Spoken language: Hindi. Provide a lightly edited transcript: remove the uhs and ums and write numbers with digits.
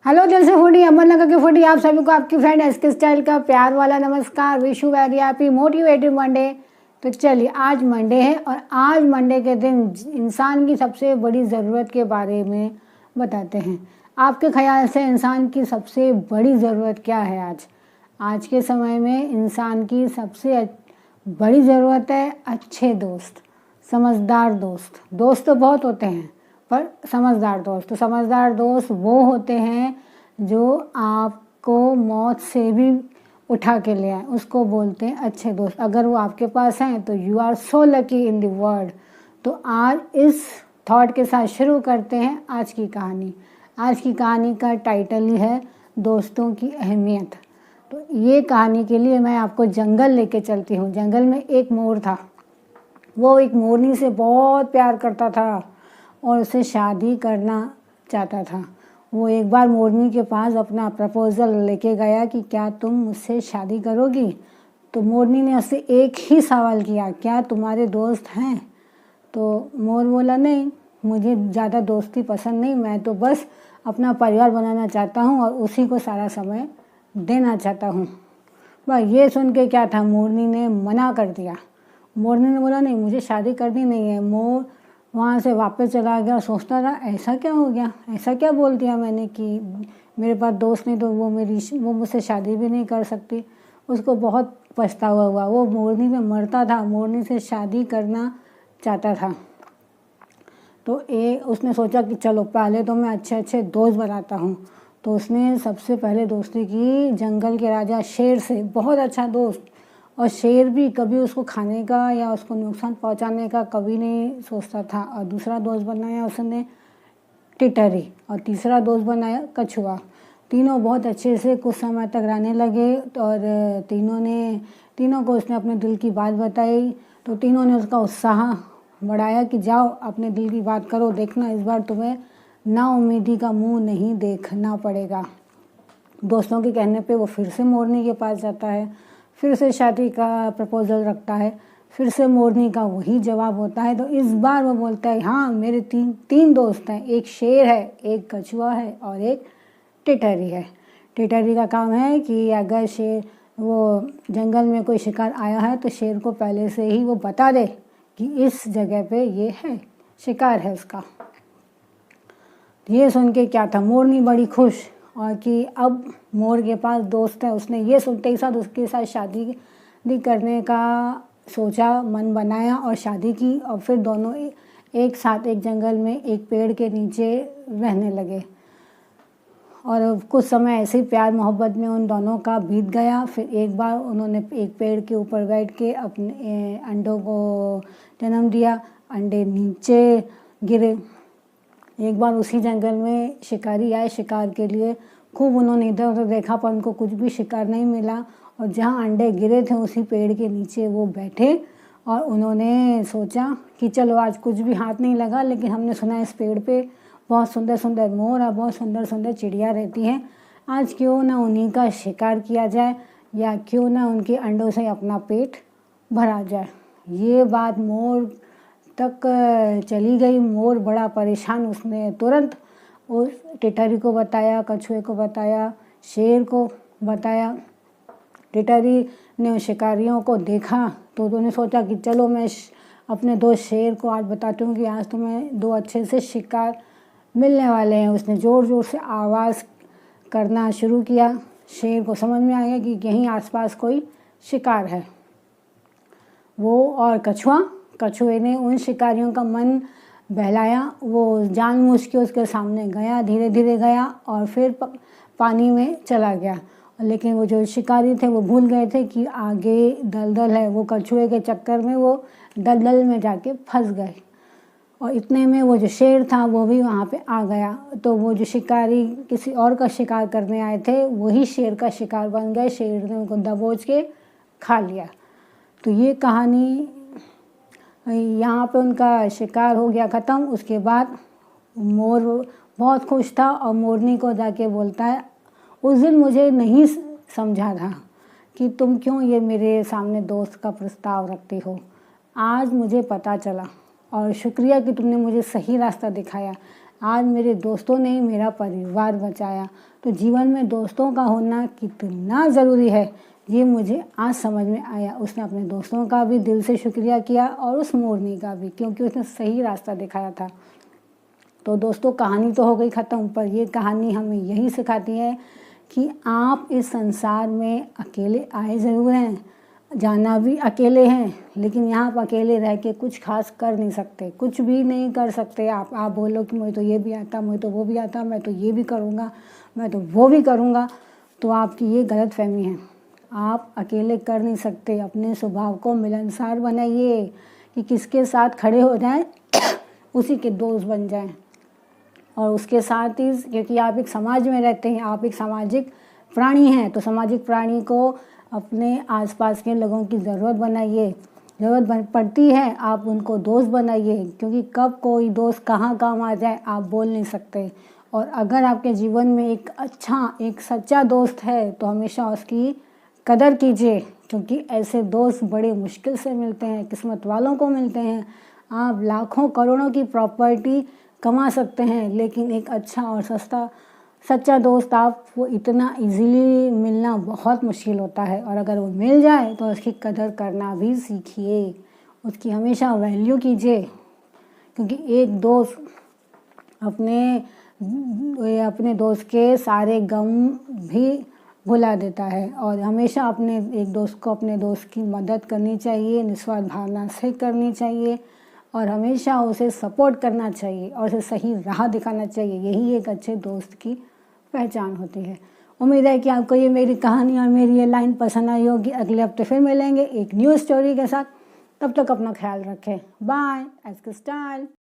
हेलो दिल से फूडी, अमन नगर की फूडी, आप सभी को आपकी फ्रेंड एसके स्टाइल का प्यार वाला नमस्कार। Wish you very happy motivative Monday. तो चलिए, आज मंडे है और आज मंडे के दिन इंसान की सबसे बड़ी ज़रूरत के बारे में बताते हैं। आपके ख्याल से इंसान की सबसे बड़ी ज़रूरत क्या है? आज के समय में इंसान की सबसे बड़ी ज़रूरत है अच्छे दोस्त, समझदार दोस्त। दोस्त तो बहुत होते हैं पर समझदार दोस्त, तो समझदार दोस्त वो होते हैं जो आपको मौत से भी उठा के ले आए, उसको बोलते हैं अच्छे दोस्त। अगर वो आपके पास हैं तो you are so lucky in the world. तो आज इस थॉट के साथ शुरू करते हैं आज की कहानी। आज की कहानी का टाइटल ही है दोस्तों की अहमियत। तो ये कहानी के लिए मैं आपको जंगल लेके चलती हूँ। जंगल में एक मोर था। वो एक मोरनी से बहुत प्यार करता था और उसे शादी करना चाहता था। वो एक बार मोरनी के पास अपना प्रपोज़ल लेके गया कि क्या तुम मुझसे शादी करोगी? तो मोरनी ने उससे एक ही सवाल किया, क्या तुम्हारे दोस्त हैं? तो मोर बोला, नहीं, मुझे ज़्यादा दोस्ती पसंद नहीं, मैं तो बस अपना परिवार बनाना चाहता हूँ और उसी को सारा समय देना चाहता हूँ। बस ये सुन के क्या था, मोरनी ने मना कर दिया। मोरनी ने बोला, नहीं, मुझे शादी करनी नहीं है। मोर वहाँ से वापस चला गया और सोचता रहा, ऐसा क्या हो गया, ऐसा क्या बोल दिया मैंने कि मेरे पास दोस्त नहीं तो वो मुझसे शादी भी नहीं कर सकती। उसको बहुत पछतावा हुआ। वो मोरनी में मरता था, मोरनी से शादी करना चाहता था। तो उसने सोचा कि चलो पहले तो मैं अच्छे अच्छे दोस्त बनाता हूँ। तो उसने सबसे पहले दोस्ती की जंगल के राजा शेर से, बहुत अच्छा दोस्त। और शेर भी कभी उसको खाने का या उसको नुकसान पहुंचाने का कभी नहीं सोचता था। और दूसरा दोस्त बनाया उसने टिटरी और तीसरा दोस्त बनाया कछुआ। तीनों बहुत अच्छे से कुछ समय तक रहने लगे और तीनों को उसने अपने दिल की बात बताई। तो तीनों ने उसका उत्साह बढ़ाया कि जाओ अपने दिल की बात करो, देखना इस बार तुम्हें नाउम्मीदी का मुंह नहीं देखना पड़ेगा। दोस्तों के कहने पे वो फिर से मोरनी के पास जाता है, फिर से शादी का प्रपोज़ल रखता है, फिर से मोरनी का वही जवाब होता है। तो इस बार वो बोलता है, हाँ, मेरे तीन दोस्त हैं, एक शेर है, एक कछुआ है और एक टिटरी है। टिटरी का काम है कि अगर वो जंगल में कोई शिकार आया है तो शेर को पहले से ही वो बता दे कि इस जगह पे ये है, शिकार है उसका। ये सुन के क्या था, मोरनी बड़ी खुश और कि अब मोर के पास दोस्त है। उसने ये सुनते ही साथ उसके साथ शादी करने का सोचा, मन बनाया और शादी की। और फिर दोनों एक साथ एक जंगल में एक पेड़ के नीचे रहने लगे। और कुछ समय ऐसे ही प्यार मोहब्बत में उन दोनों का बीत गया। फिर एक बार उन्होंने एक पेड़ के ऊपर बैठ के अपने अंडों को जन्म दिया। अंडे नीचे गिरे। एक बार उसी जंगल में शिकारी आए शिकार के लिए। खूब उन्होंने इधर उधर देखा पर उनको कुछ भी शिकार नहीं मिला। और जहाँ अंडे गिरे थे उसी पेड़ के नीचे वो बैठे और उन्होंने सोचा कि चलो आज कुछ भी हाथ नहीं लगा, लेकिन हमने सुना इस पेड़ पे बहुत सुंदर सुंदर मोर और बहुत सुंदर सुंदर चिड़िया रहती हैं। आज क्यों ना उन्हीं का शिकार किया जाए या क्यों ना उनके अंडों से अपना पेट भरा जाए। ये बात मोर तक चली गई। मोर बड़ा परेशान, उसने तुरंत उस टिटरी को बताया, कछुए को बताया, शेर को बताया। टिटरी ने शिकारियों को देखा तो उन्होंने सोचा कि चलो मैं अपने दोस्त शेर को आज बताती हूँ कि आज तुम्हें दो अच्छे से शिकार मिलने वाले हैं। उसने ज़ोर ज़ोर से आवाज़ करना शुरू किया। शेर को समझ में आ गया कि यहीं आसपास कोई शिकार है। वो और कछुए ने उन शिकारियों का मन बहलाया। वो जानबूझ के उसके सामने गया, धीरे धीरे गया और फिर पानी में चला गया। लेकिन वो जो शिकारी थे वो भूल गए थे कि आगे दलदल है। वो कछुए के चक्कर में वो दलदल में जाके फंस गए। और इतने में वो जो शेर था वो भी वहाँ पे आ गया। तो वो जो शिकारी किसी और का शिकार करने आए थे वही शेर का शिकार बन गए। शेर ने उनको दबोच के खा लिया। तो ये कहानी यहाँ पे उनका शिकार हो गया ख़त्म। उसके बाद मोर बहुत खुश था और मोरनी को जाके बोलता है, उस दिन मुझे नहीं समझा था कि तुम क्यों ये मेरे सामने दोस्त का प्रस्ताव रखती हो। आज मुझे पता चला और शुक्रिया कि तुमने मुझे सही रास्ता दिखाया। आज मेरे दोस्तों ने ही मेरा परिवार बचाया। तो जीवन में दोस्तों का होना कितना ज़रूरी है ये मुझे आज समझ में आया। उसने अपने दोस्तों का भी दिल से शुक्रिया किया और उस मोरनी का भी, क्योंकि उसने सही रास्ता दिखाया था। तो दोस्तों, कहानी तो हो गई ख़त्म, पर ये कहानी हमें यही सिखाती है कि आप इस संसार में अकेले आए ज़रूर हैं, जाना भी अकेले हैं, लेकिन यहाँ आप अकेले रह के कुछ खास कर नहीं सकते, कुछ भी नहीं कर सकते। आप बोलो कि मुझे तो ये भी आता, मुझे तो वो भी आता, मैं तो ये भी करूँगा, मैं तो वो भी करूँगा, तो आपकी ये गलतफहमी है। आप अकेले कर नहीं सकते। अपने स्वभाव को मिलनसार बनाइए कि किसके साथ खड़े हो जाएं उसी के दोस्त बन जाएं। और उसके साथ ही, क्योंकि आप एक समाज में रहते हैं, आप एक सामाजिक प्राणी हैं, तो सामाजिक प्राणी को अपने आसपास के लोगों की ज़रूरत बनाइए। ज़रूरत पड़ती है आप उनको दोस्त बनाइए, क्योंकि कब कोई दोस्त कहाँ काम आ जाए आप बोल नहीं सकते। और अगर आपके जीवन में एक अच्छा, एक सच्चा दोस्त है तो हमेशा उसकी कदर कीजिए, क्योंकि ऐसे दोस्त बड़े मुश्किल से मिलते हैं, किस्मत वालों को मिलते हैं। आप लाखों करोड़ों की प्रॉपर्टी कमा सकते हैं, लेकिन एक अच्छा और सच्चा दोस्त आपको इतना इजीली मिलना बहुत मुश्किल होता है। और अगर वो मिल जाए तो उसकी कदर करना भी सीखिए, उसकी हमेशा वैल्यू कीजिए, क्योंकि एक दोस्त अपने दोस्त के सारे गम भी भुला देता है। और हमेशा अपने एक दोस्त को अपने दोस्त की मदद करनी चाहिए, निस्वार्थ भावना से करनी चाहिए, और हमेशा उसे सपोर्ट करना चाहिए और उसे सही राह दिखाना चाहिए। यही एक अच्छे दोस्त की पहचान होती है। उम्मीद है कि आपको ये मेरी कहानी और मेरी ये लाइन पसंद आई होगी। अगले हफ्ते फिर मिलेंगे एक न्यू स्टोरी के साथ। तब तक अपना ख्याल रखें। बाय। Ask style.